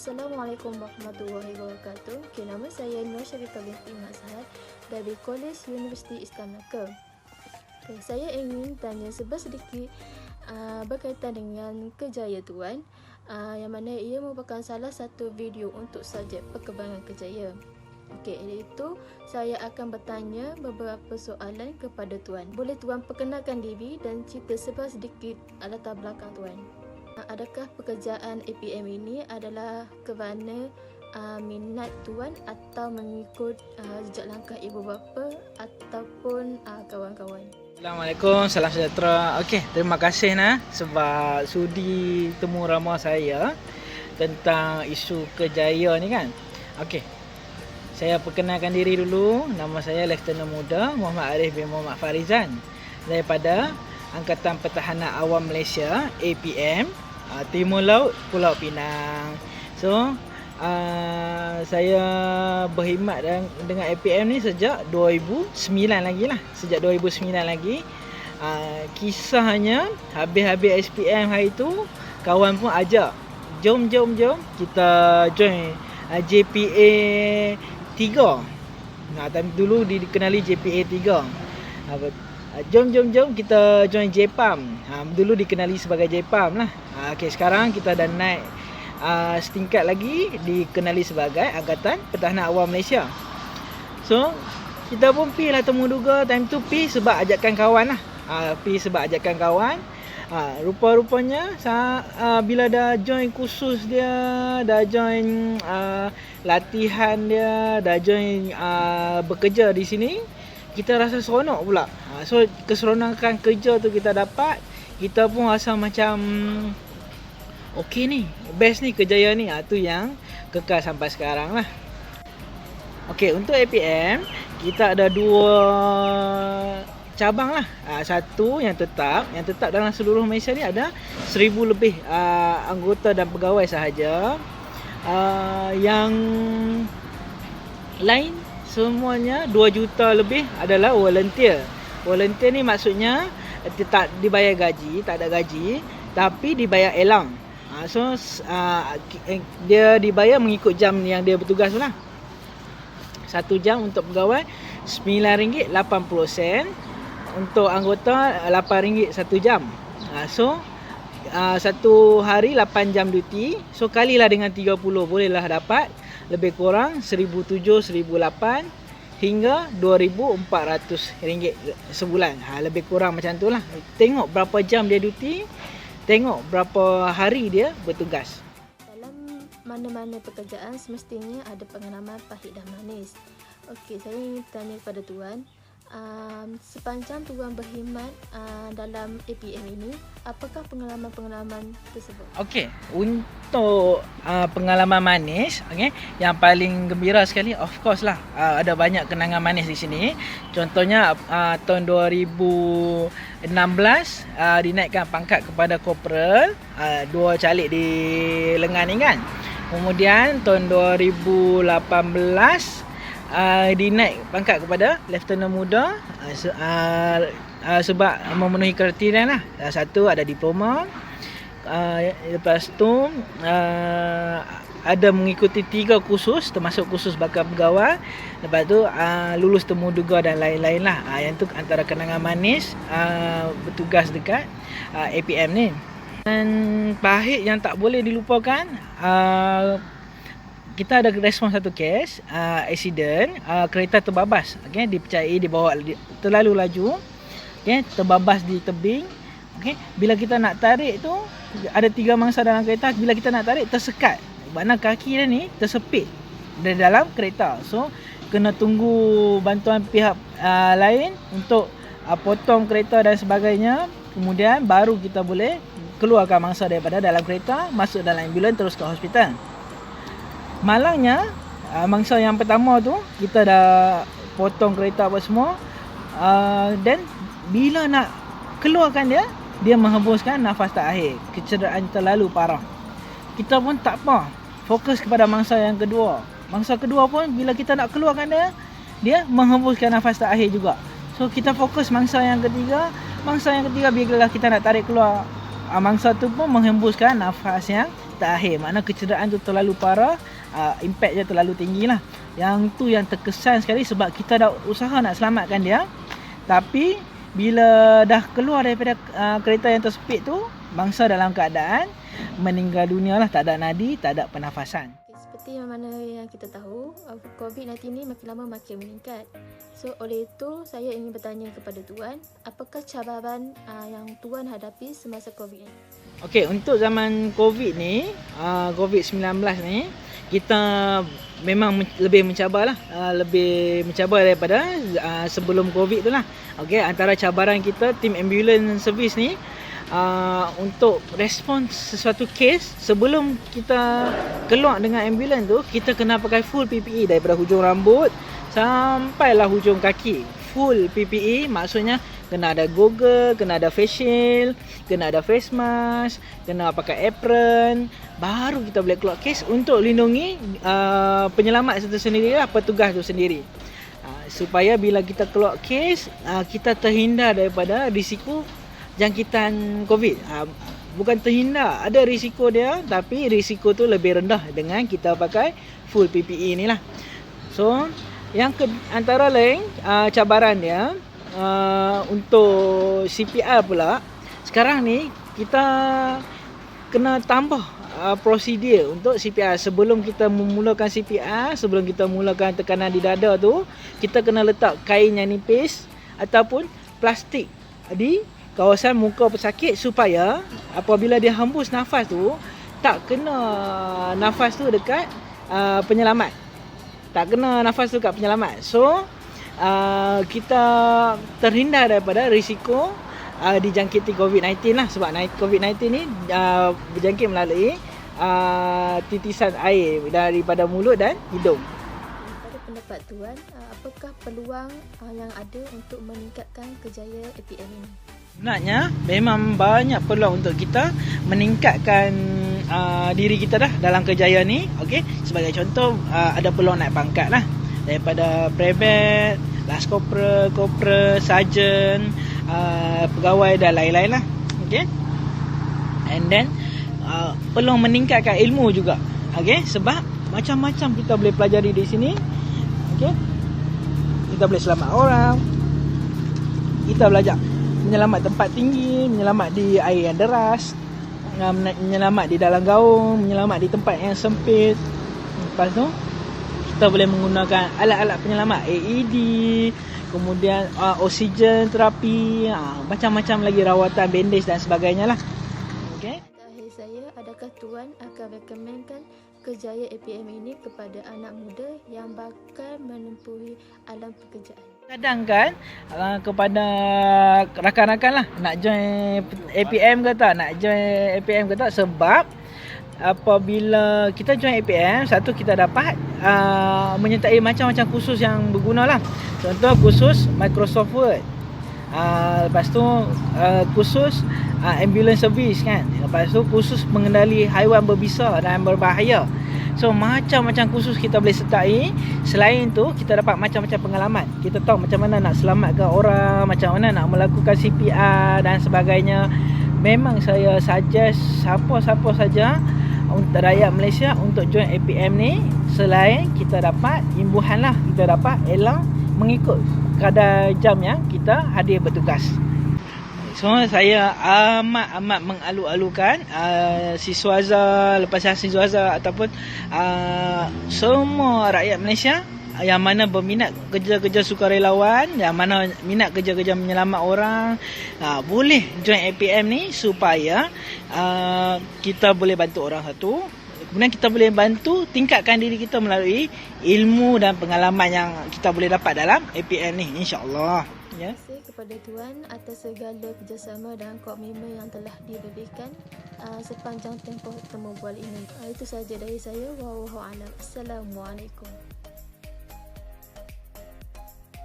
Assalamualaikum warahmatullahi wabarakatuh. Nama saya Nur Syarifah binti Mazhar dari Kolej Universiti Islam Melaka. Saya ingin tanya sedikit berkaitan dengan Kerjaya Tuan, yang mana ia merupakan salah satu video untuk subjek perkembangan kerjaya. Iaitu saya akan bertanya beberapa soalan kepada Tuan. Boleh Tuan perkenalkan diri dan cerita sedikit latar belakang Tuan? Adakah pekerjaan APM ini adalah kerana minat Tuan atau mengikut jejak langkah ibu bapa ataupun kawan-kawan? Assalamualaikum, salam sejahtera. Terima kasih sebab sudi temu ramah saya tentang isu Kerjaya ni kan. Saya perkenalkan diri dulu. Nama saya Lieutenant Muda Muhammad Arif bin Muhammad Farizan daripada Angkatan Pertahanan Awam Malaysia APM, Timur Laut, Pulau Pinang. Saya berkhidmat dengan APM ni sejak 2009 lagi lah. Kisahnya habis SPM hari tu, kawan pun ajak, jom kita join JPA 3. Dulu dikenali JPA 3. Jom kita join JPAM. Dulu dikenali sebagai JPAM lah. Sekarang kita dah naik setingkat lagi, dikenali sebagai Angkatan Pertahanan Awam Malaysia. Kita pun pergi lah temu duga. Time tu pergi sebab ajakan kawan lah. Rupa-rupanya bila dah join kursus dia, dah join latihan dia, dah join bekerja di sini, kita rasa seronok pula. Keseronokan kerja tu kita dapat, kita pun rasa macam okey ni, best ni Kerjaya ni. Tu yang kekal sampai sekarang lah. Untuk APM, kita ada 2 cabang lah. Satu yang tetap dalam seluruh Malaysia ni ada 1000 lebih anggota dan pegawai sahaja. Yang lain semuanya 2 juta lebih adalah volunteer. Volunteer ni maksudnya tak dibayar gaji, tak ada gaji, tapi dibayar elang. Dia dibayar mengikut jam yang dia bertugas lah. 1 jam untuk pegawai RM9.80. Untuk anggota RM8 1 jam. Satu hari 8 jam duty. Kalilah dengan 30, bolehlah dapat lebih kurang RM1,700, RM1,800 hingga RM2,400 sebulan. Lebih kurang macam tu lah. Tengok berapa jam dia duty, tengok berapa hari dia bertugas. Dalam mana-mana pekerjaan semestinya ada pengalaman pahit dan manis. Saya ingin tanya kepada Tuan, sepanjang Tuan berkhidmat dalam APM ini, apakah pengalaman-pengalaman tersebut? Untuk pengalaman manis, yang paling gembira sekali, of course lah, ada banyak kenangan manis di sini. Contohnya tahun 2016 dinaikkan pangkat kepada corporal, 2 calik di lengan ni kan. Kemudian tahun 2018 dinaik pangkat kepada Lieutenant Muda sebab memenuhi kriteria lah. Satu, ada diploma. Lepas tu ada mengikuti 3 kursus, termasuk kursus bakal pegawai. Lepas tu lulus temu duga dan lain-lain lah. Yang tu antara kenangan manis bertugas dekat APM ni. Dan pahit yang tak boleh dilupakan, kita ada respon satu kes accident, kereta terbabas, dipercayai dibawa terlalu laju, terbabas di tebing. Bila kita nak tarik tu, ada 3 mangsa dalam kereta. Bila kita nak tarik, tersekat, makna kaki dia ni tersepit di dalam kereta. Kena tunggu bantuan pihak lain untuk potong kereta dan sebagainya. Kemudian baru kita boleh keluarkan mangsa daripada dalam kereta, masuk dalam ambulans, terus ke hospital. Malangnya, mangsa yang pertama tu kita dah potong kereta apa semua, dan bila nak keluarkan dia menghembuskan nafas terakhir. Kecederaan terlalu parah. Kita pun tak apa, fokus kepada mangsa yang kedua. Mangsa kedua pun bila kita nak keluarkan dia menghembuskan nafas terakhir juga. Kita fokus mangsa yang ketiga. Mangsa yang ketiga bila kita nak tarik keluar, mangsa tu pun menghembuskan nafas yang terakhir. Makna kecederaan tu terlalu parah, impact dia terlalu tinggi lah. Yang tu yang terkesan sekali sebab kita dah usaha nak selamatkan dia. Tapi bila dah keluar daripada kereta yang tersepit tu, bangsa dalam keadaan meninggal dunia lah, tak ada nadi, tak ada pernafasan. Seperti mana yang kita tahu, COVID-19 ni makin lama makin meningkat. So oleh itu saya ingin bertanya kepada Tuan, apakah cabaran yang Tuan hadapi semasa COVID ni? Okey, untuk zaman COVID ni, COVID-19 ni, kita memang lebih mencabar lah, lebih mencabar daripada sebelum COVID tu lah. Okey, antara cabaran kita, tim ambulance service ni, untuk respon sesuatu kes, sebelum kita keluar dengan ambulans tu, kita kena pakai full PPE daripada hujung rambut sampailah hujung kaki. Full PPE maksudnya kena ada goggle, kena ada face shield, kena ada face mask, kena pakai apron, baru kita boleh keluar kes untuk lindungi penyelamat itu sendiri lah, petugas tu sendiri. Supaya bila kita keluar kes, kita terhindar daripada risiko jangkitan COVID. Bukan terhindar, ada risiko dia, tapi risiko tu lebih rendah dengan kita pakai full PPE ni lah. So, antara lain cabaran dia, untuk CPR pula, sekarang ni kita kena tambah prosedur untuk CPR. Sebelum kita memulakan CPR, sebelum kita mulakan tekanan di dada tu, kita kena letak kain yang nipis ataupun plastik di kawasan muka pesakit supaya apabila dia hembus nafas tu, tak kena nafas tu dekat penyelamat. Tak kena nafas tu dekat penyelamat. So, kita terhindar daripada risiko dijangkiti COVID-19 lah. Sebab COVID-19 ni berjangkit melalui titisan air daripada mulut dan hidung. Pada pendapat Tuan, apakah peluang yang ada untuk meningkatkan kejayaan APM ini? Sebenarnya memang banyak peluang untuk kita meningkatkan diri kita dah dalam kejayaan ni. Okey, sebagai contoh, ada peluang naik pangkat lah, daripada brevet, last corporal, sarjan, pegawai dan lain-lain lah. Okey, and then peluang meningkatkan ilmu juga. Okey, sebab macam-macam kita boleh pelajari di sini. Okey, kita boleh selamat orang, kita belajar menyelamat tempat tinggi, menyelamat di air yang deras, menyelamat di dalam gaung, menyelamat di tempat yang sempit. Lepas tu kita boleh menggunakan alat-alat penyelamat, AED, kemudian oksigen terapi, macam-macam lagi rawatan, bandage dan sebagainya lah. Okay. Terakhir saya, adakah Tuan akan rekomenkan kerjaya APM ini kepada anak muda yang bakal menempuhi alam pekerjaan? Kadang kan kepada rakan-rakan lah, nak join APM ke tak, nak join APM ke tak, sebab apabila kita join APM, satu kita dapat menyertai macam-macam kursus yang berguna lah. Contoh kursus Microsoft Word, lepas tu kursus ambulance service kan, lepas tu kursus mengendali haiwan berbisa dan berbahaya. So macam-macam kursus kita boleh sertai. Selain tu kita dapat macam-macam pengalaman. Kita tahu macam mana nak selamatkan orang, macam mana nak melakukan CPR dan sebagainya. Memang saya suggest siapa-siapa saja untuk rakyat Malaysia untuk join APM ni. Selain kita dapat imbuhan lah, kita dapat elang mengikut kadar jam yang kita hadir bertugas. So saya amat mengalu-alukan si Swaza, lepas si Swaza ataupun semua rakyat Malaysia yang mana berminat kerja-kerja sukarelawan, yang mana minat kerja-kerja menyelamat orang, boleh join APM ni supaya kita boleh bantu orang satu. Kemudian kita boleh bantu tingkatkan diri kita melalui ilmu dan pengalaman yang kita boleh dapat dalam APM ni, insya-Allah. Ya. Terima kasih kepada Tuan atas segala kerjasama dan komitmen yang telah diberikan sepanjang tempoh temu bual ini. Itu sahaja dari saya. Wallahu a'lam. Assalamualaikum.